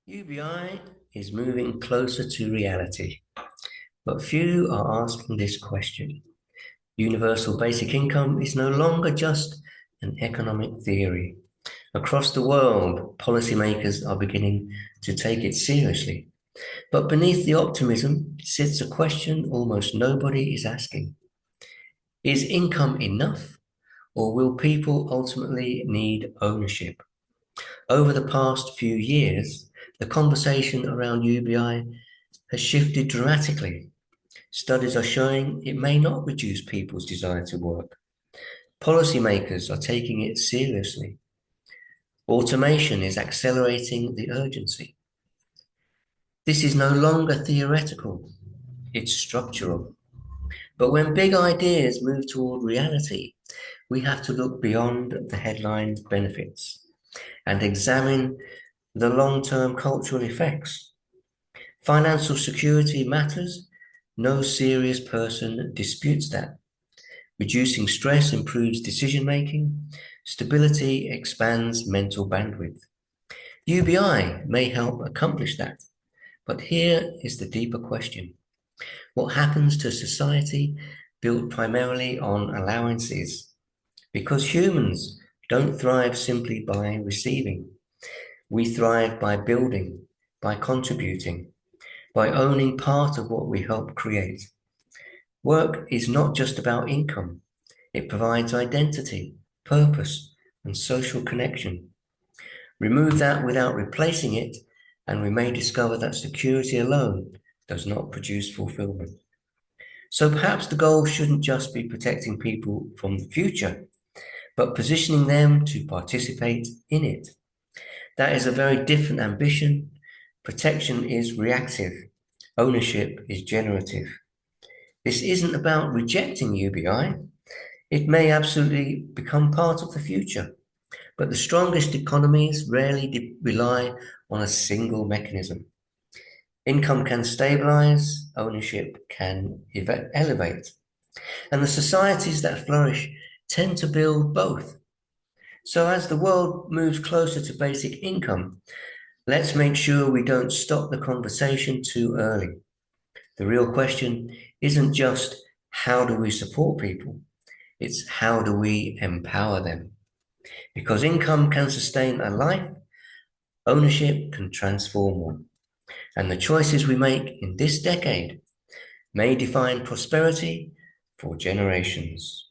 UBI is moving closer to reality, but few are asking this question. Universal basic income is no longer just an economic theory. Across the world, policymakers are beginning to take it seriously. But beneath the optimism sits a question almost nobody is asking. Is income enough, or will people ultimately need ownership? Over the past few years, the conversation around UBI has shifted dramatically. Studies are showing it may not reduce people's desire to work. Policymakers are taking it seriously. Automation is accelerating the urgency. This is no longer theoretical, it's structural. But when big ideas move toward reality, we have to look beyond the headline benefits and examine the long-term cultural effects. Financial security matters. No serious person disputes that. Reducing stress improves decision-making. Stability expands mental bandwidth. UBI may help accomplish that. But here is the deeper question. What happens to society built primarily on allowances? Because humans don't thrive simply by receiving. We thrive by building, by contributing, by owning part of what we help create. Work is not just about income. It provides identity, purpose, and social connection. Remove that without replacing it, and we may discover that security alone does not produce fulfillment. So perhaps the goal shouldn't just be protecting people from the future, but positioning them to participate in it. That is a very different ambition. Protection is reactive. Ownership is generative. This isn't about rejecting UBI. It may absolutely become part of the future, but the strongest economies rarely rely on a single mechanism. Income can stabilize, ownership can elevate, and the societies that flourish tend to build both. So as the world moves closer to basic income, let's make sure we don't stop the conversation too early. The real question isn't just how do we support people, it's how do we empower them. Because income can sustain a life, ownership can transform one. And the choices we make in this decade may define prosperity for generations.